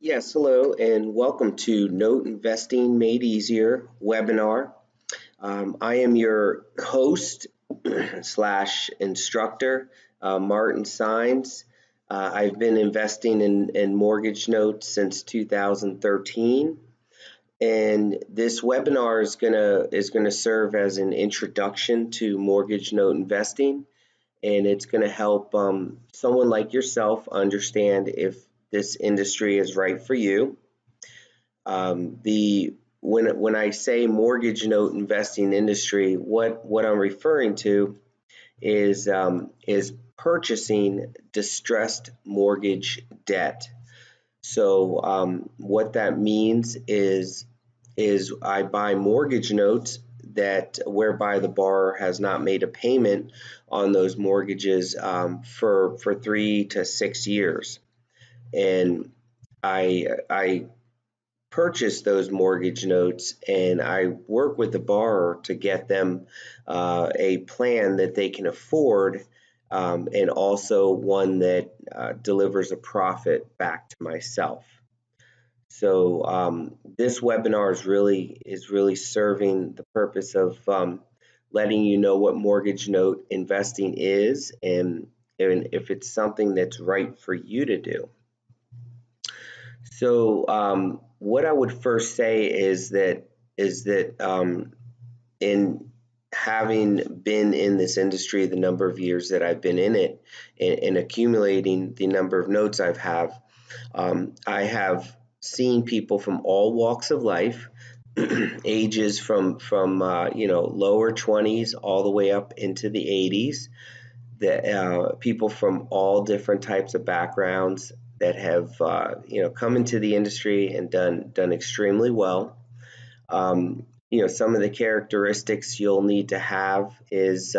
Yes, hello, and welcome to Note Investing Made Easier webinar. I am your host slash instructor, Martin Sines. I've been investing in mortgage notes since 2013, and this webinar is gonna serve as an introduction to mortgage note investing, and it's going to help someone like yourself understand if this industry is right for you. The when I say mortgage note investing industry, what I'm referring to is purchasing distressed mortgage debt. So what that means is I buy mortgage notes that whereby the borrower has not made a payment on those mortgages for 3 to 6 years, and I purchase those mortgage notes and I work with the borrower to get them a plan that they can afford, and also one that delivers a profit back to myself. So this webinar is really serving the purpose of letting you know what mortgage note investing is, and if it's something that's right for you to do. So what I would first say is that in having been in this industry the number of years that I've been in it, and accumulating the number of notes I have seen people from all walks of life, ages from lower 20s all the way up into the 80s, that people from all different types of backgrounds that have come into the industry and done extremely well. Some of the characteristics you'll need to have is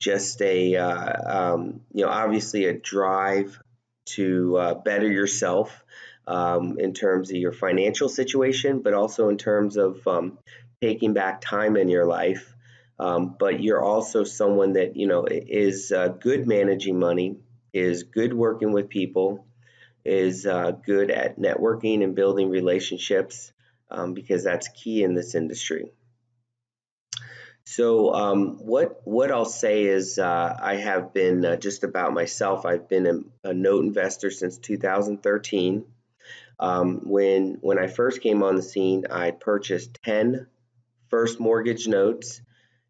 just obviously a drive to better yourself in terms of your financial situation, but also in terms of taking back time in your life. But you're also someone that is good managing money, is good working with people, is good at networking and building relationships, because that's key in this industry. So what I'll say is I have been just about myself. I've been a note investor since 2013. When I first came on the scene, I purchased 10 first mortgage notes,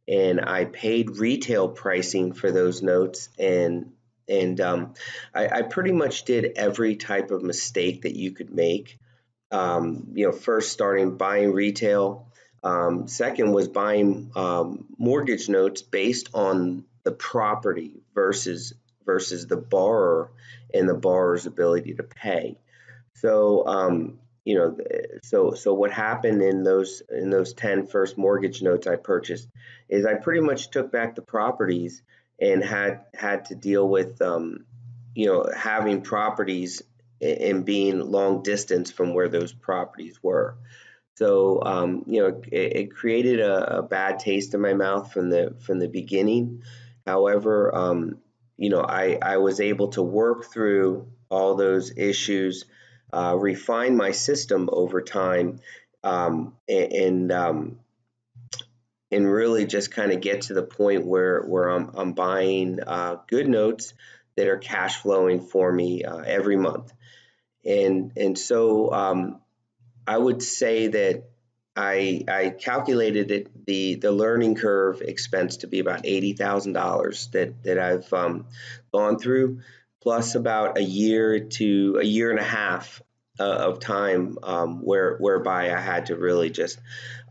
and I paid retail pricing for those notes, and I pretty much did every type of mistake that you could make. First starting buying retail. Second was buying mortgage notes based on the property versus the borrower and the borrower's ability to pay. So so what happened in those 10 first mortgage notes I purchased is I pretty much took back the properties and had to deal with having properties and being long distance from where those properties were. So it created a bad taste in my mouth from the beginning. However, I was able to work through all those issues, refine my system over time, and really just kind of get to the point where I'm buying good notes that are cash flowing for me every month. And so I would say that I calculated it, the learning curve expense to be about $80,000 that I've gone through, plus about a year and a half of time, whereby I had to really just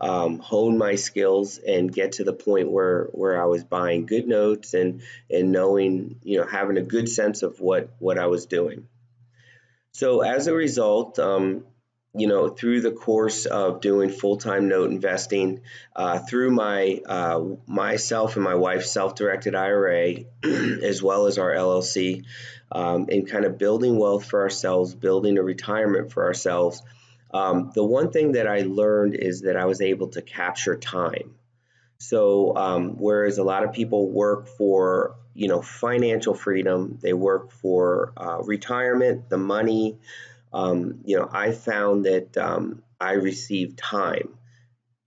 hone my skills and get to the point where I was buying good notes and knowing, having a good sense of what I was doing. So as a result, through the course of doing full-time note investing, through myself and my wife's self-directed IRA, as well as our LLC, and kind of building wealth for ourselves, building a retirement for ourselves, the one thing that I learned is that I was able to capture time. So whereas a lot of people work for financial freedom, they work for retirement, the money, I found that I receive time.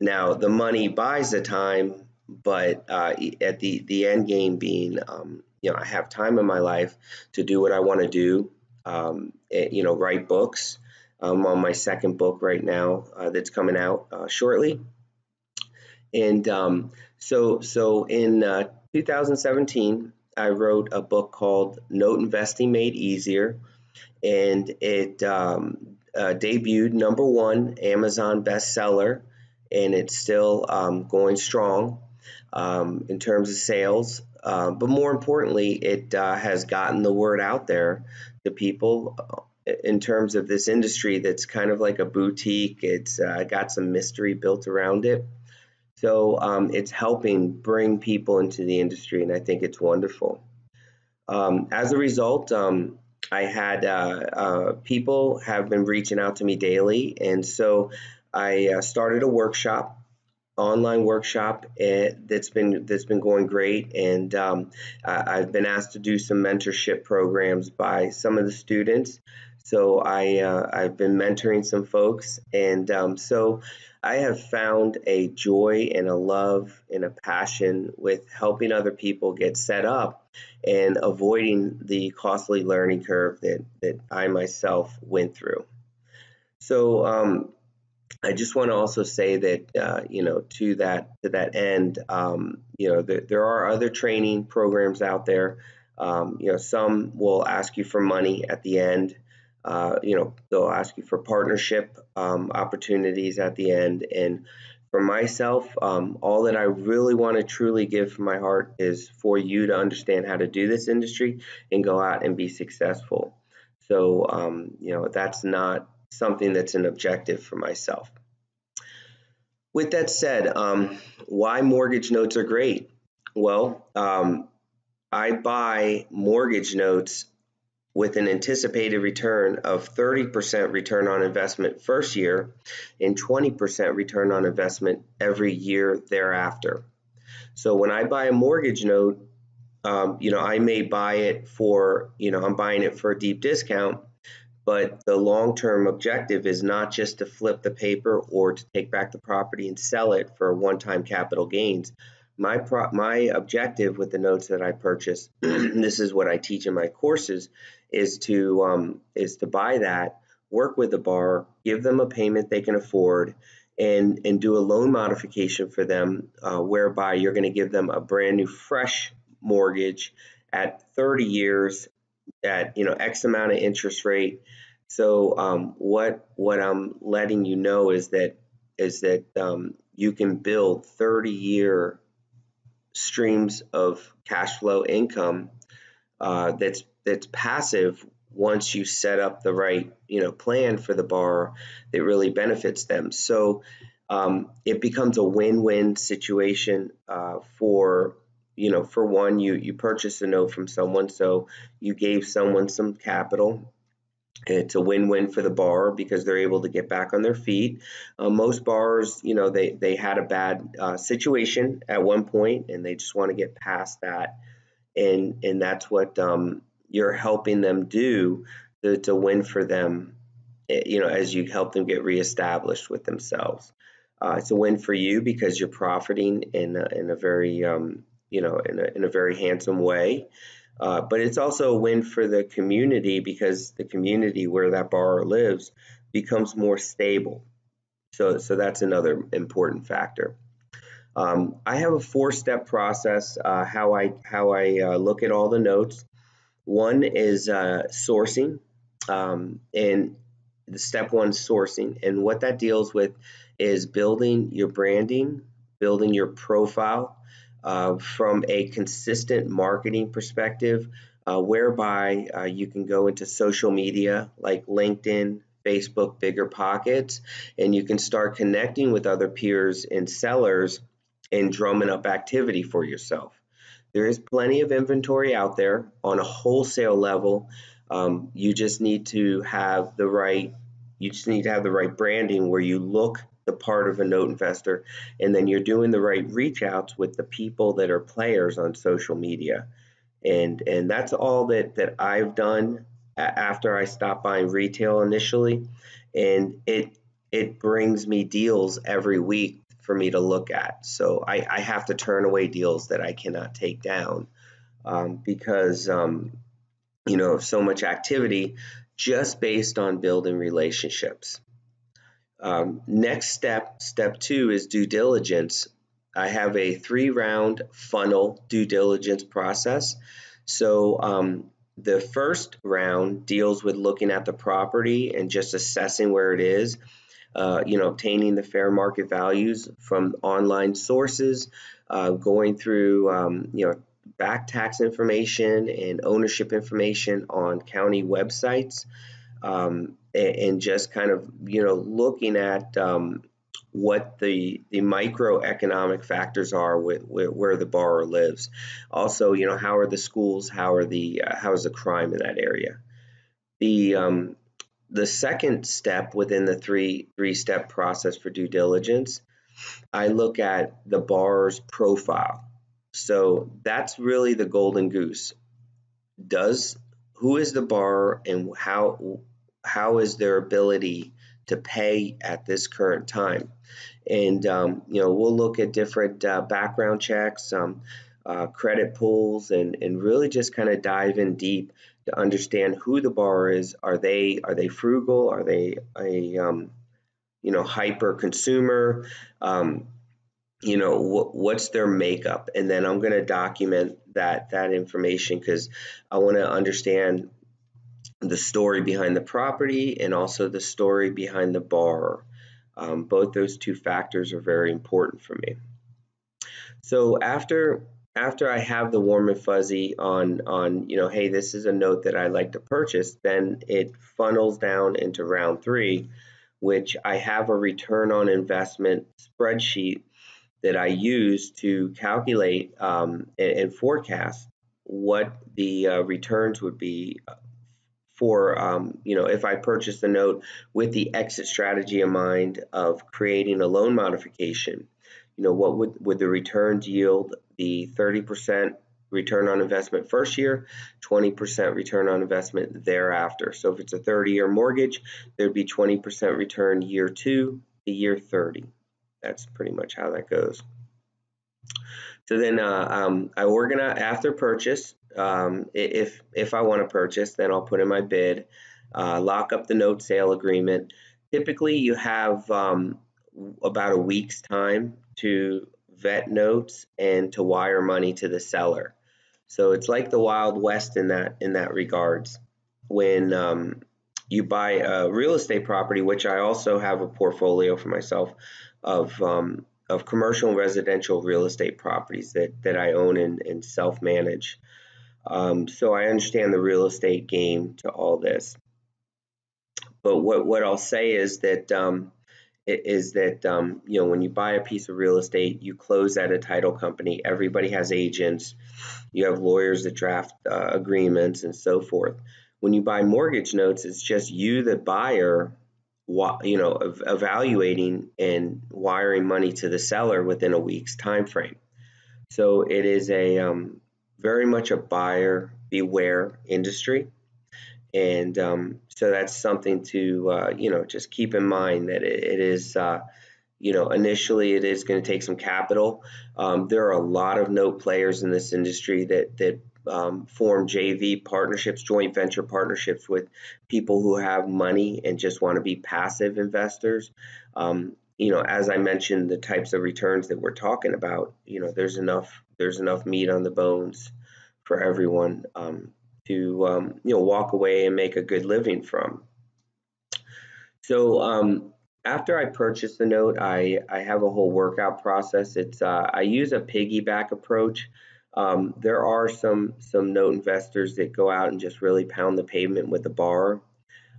Now, the money buys the time, but at the end game being, I have time in my life to do what I want to do. Write books. I'm on my second book right now that's coming out shortly. And so in 2017, I wrote a book called Note Investing Made Easier, and it debuted #1 Amazon bestseller, and it's still going strong in terms of sales. But more importantly, it has gotten the word out there to people in terms of this industry that's kind of like a boutique. It's got some mystery built around it. So it's helping bring people into the industry, and I think it's wonderful. As a result, I had people have been reaching out to me daily, and so I started a workshop, online workshop that's been going great, and I've been asked to do some mentorship programs by some of the students. So I've been mentoring some folks, and so I have found a joy and a love and a passion with helping other people get set up and avoiding the costly learning curve that I myself went through. So I just want to also say that to that end, there are other training programs out there. Some will ask you for money at the end. They'll ask you for partnership opportunities at the end. And for myself, all that I really want to truly give from my heart is for you to understand how to do this industry and go out and be successful. So, that's not something that's an objective for myself. With that said, why mortgage notes are great? Well, I buy mortgage notes with an anticipated return of 30% return on investment first year and 20% return on investment every year thereafter. So when I buy a mortgage note, I may buy it for, I'm buying it for a deep discount, but the long-term objective is not just to flip the paper or to take back the property and sell it for one-time capital gains. My objective with the notes that I purchase, this is what I teach in my courses, is to buy that, work with the borrower, give them a payment they can afford, and do a loan modification for them, whereby you're going to give them a brand new fresh mortgage at 30 years at X amount of interest rate. So what I'm letting you know is that you can build 30-year streams of cash flow income that's passive once you set up the right plan for the borrower that really benefits them. So it becomes a win-win situation for one, you purchase a note from someone, so you gave someone some capital. It's a win-win for the borrower because they're able to get back on their feet. Most borrowers, they had a bad situation at one point, and they just want to get past that, and that's what you're helping them do to win for them. As you help them get reestablished with themselves. It's a win for you because you're profiting in a very in a very handsome way. But it's also a win for the community because the community where that borrower lives becomes more stable. So that's another important factor. I have a 4-step process how I look at all the notes. One is sourcing, and the step 1 sourcing, and what that deals with is building your branding, building your profile from a consistent marketing perspective, whereby you can go into social media like LinkedIn, Facebook, BiggerPockets, and you can start connecting with other peers and sellers and drumming up activity for yourself. There is plenty of inventory out there on a wholesale level. You just need to have the right branding where you look the part of a note investor, and then you're doing the right reach outs with the people that are players on social media. And that's all that I've done after I stop buying retail initially, and it brings me deals every week for me to look at. So I have to turn away deals that I cannot take down, because of so much activity just based on building relationships. Next step two, is due diligence. I have a 3-round funnel due diligence process. So the first round deals with looking at the property and just assessing where it is, obtaining the fair market values from online sources, going through, back tax information and ownership information on county websites, and just kind of looking at what the microeconomic factors are where the borrower lives. Also, how are the schools, how is the crime in that area. The second step within the three-step process for due diligence, I look at the borrower's profile. So that's really the golden goose. Does Who is the borrower, and how is their ability to pay at this current time? And we'll look at different background checks, credit pulls, and really just kind of dive in deep to understand who the borrower is. Are they frugal? Are they a hyper consumer? What's their makeup? And then I'm going to document that information, because I want to understand the story behind the property and also the story behind the borrower. Both those two factors are very important for me. So after I have the warm and fuzzy on hey, this is a note that I'd like to purchase, then it funnels down into round 3, which I have a return on investment spreadsheet that I use to calculate and forecast what the returns would be for if I purchase the note with the exit strategy in mind of creating a loan modification. What would the returns yield? The 30% return on investment first year, 20% return on investment thereafter. So if it's a 30-year mortgage, there'd be 20% return year 2 to year 30. That's pretty much how that goes. So then I organize after purchase. If I want to purchase, then I'll put in my bid, lock up the note sale agreement. Typically, you have about a week's time to vet notes and to wire money to the seller. So it's like the Wild West in that regards. When you buy a real estate property, which I also have a portfolio for myself of commercial and residential real estate properties that I own and self-manage. So I understand the real estate game to all this. But what I'll say is that when you buy a piece of real estate, you close at a title company. Everybody has agents. You have lawyers that draft agreements and so forth. When you buy mortgage notes, it's just you, the buyer, evaluating and wiring money to the seller within a week's time frame. So it is a very much a buyer beware industry, and so that's something to just keep in mind, that it is initially it is going to take some capital. There are a lot of note players in this industry that form JV partnerships, joint venture partnerships with people who have money and just want to be passive investors. As I mentioned, the types of returns that we're talking about, there's enough meat on the bones for everyone to walk away and make a good living from. So after I purchase the note, I have a whole workout process. It's I use a piggyback approach. There are some note investors that go out and just really pound the pavement with the borrower.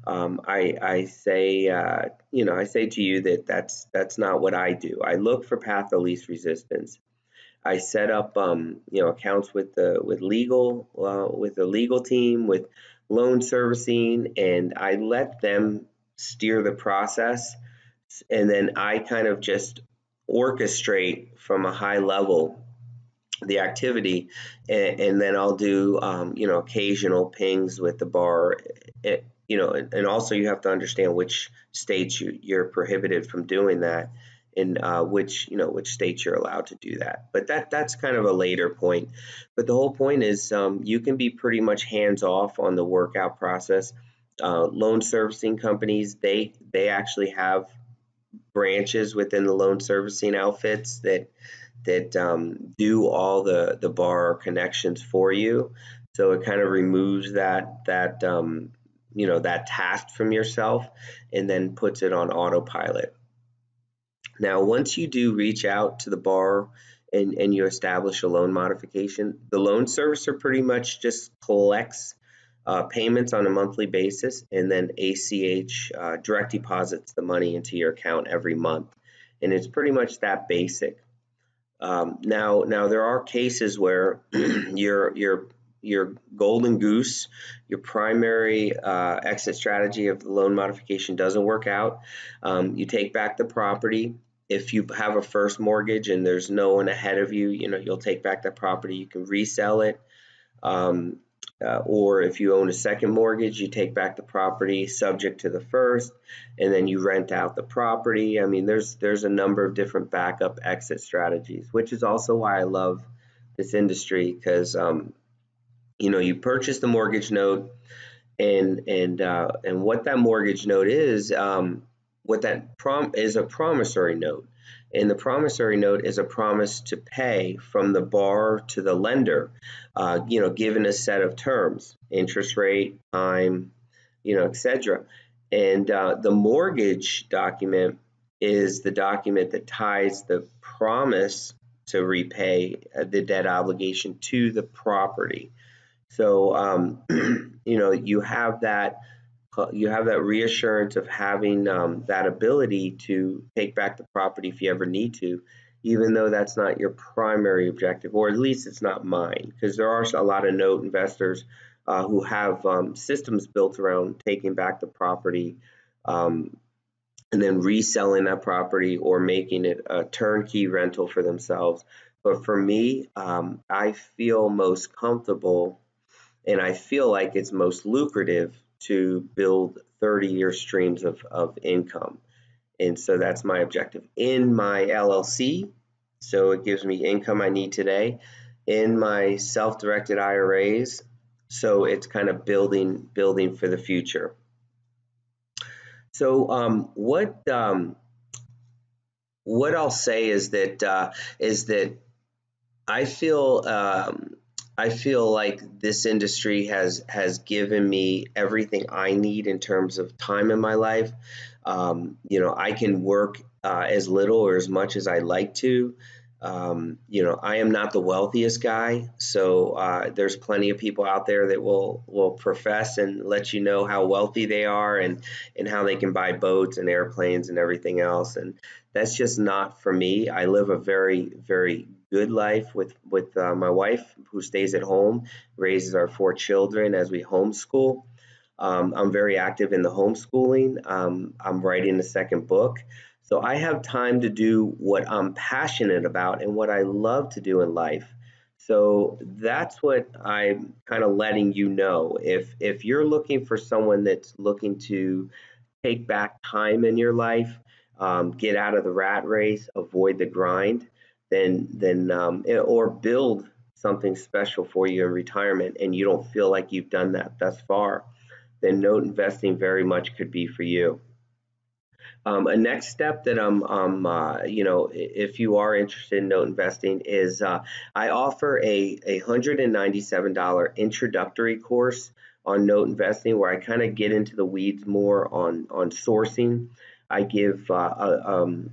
I say to you that that's not what I do. I look for path of least resistance. I set up accounts with the legal team, with loan servicing, and I let them steer the process, and then I kind of just orchestrate from a high level the activity, and then I'll do occasional pings with the bar. And also you have to understand which states you're prohibited from doing that, and which states you're allowed to do that. But that's kind of a later point. But the whole point is, you can be pretty much hands off on the workout process. Loan servicing companies, they actually have branches within the loan servicing outfits that do all the bar connections for you. So it kind of removes that task from yourself, and then puts it on autopilot. Now, once you do reach out to the bar and you establish a loan modification, the loan servicer pretty much just collects payments on a monthly basis, and then ACH direct deposits the money into your account every month. And it's pretty much that basic. Now there are cases where your golden goose, your primary exit strategy of the loan modification doesn't work out. You take back the property. If you have a first mortgage and there's no one ahead of you, you'll take back that property. You can resell it. Or if you own a second mortgage, you take back the property subject to the first, and then you rent out the property. I mean, there's a number of different backup exit strategies, which is also why I love this industry, because you purchase the mortgage note, and what that mortgage note is, what that is a promissory note. And the promissory note is a promise to pay from the borrower to the lender, given a set of terms, interest rate, time, etc. And the mortgage document is the document that ties the promise to repay the debt obligation to the property. So, you have that reassurance of having that ability to take back the property if you ever need to, even though that's not your primary objective, or at least it's not mine, because there are a lot of note investors who have systems built around taking back the property, and then reselling that property or making it a turnkey rental for themselves. But for me, I feel most comfortable, and I feel like it's most lucrative to build 30-year streams of income. And so that's my objective in my LLC. So it gives me income I need today, in my self-directed IRAs. So it's kind of building for the future. So what I'll say is that I feel like this industry has given me everything I need in terms of time in my life. I can work as little or as much as I like to. I am not the wealthiest guy, so there's plenty of people out there that will profess and let you know how wealthy they are, and how they can buy boats and airplanes and everything else. And that's just not for me. I live a very, very good life with my wife, who stays at home, raises our 4 children as we homeschool. I'm very active in the homeschooling. I'm writing a second book. So I have time to do what I'm passionate about and what I love to do in life. So that's what I'm kind of letting you know. If you're looking for someone that's looking to take back time in your life, get out of the rat race, avoid the grind, or build something special for you in retirement, and you don't feel like you've done that thus far, then note investing very much could be for you. A next step that if you are interested in note investing, is I offer a $197 introductory course on note investing, where I kind of get into the weeds more on sourcing. I give 5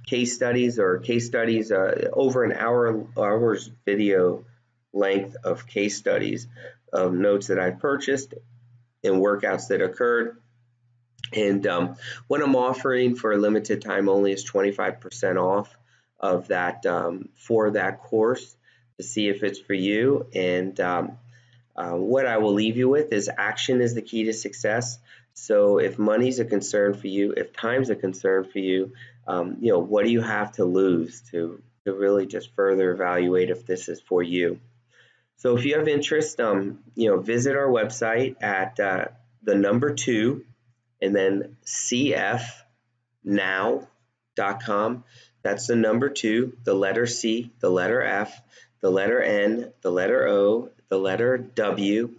case studies, over an hour's video length of case studies of notes that I've purchased and workouts that occurred. And what I'm offering for a limited time only is 25% off of that, for that course, to see if it's for you. And what I will leave you with is, action is the key to success. So if money's a concern for you, if time's a concern for you, what do you have to lose to really just further evaluate if this is for you. So if you have interest, visit our website at the number two and then cfnow.com. That's the number two, the letter C, the letter F, the letter N, the letter O, the letter W.com,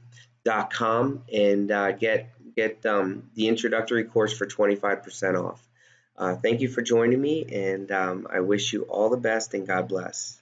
and get the introductory course for 25% off. Thank you for joining me, and I wish you all the best and God bless.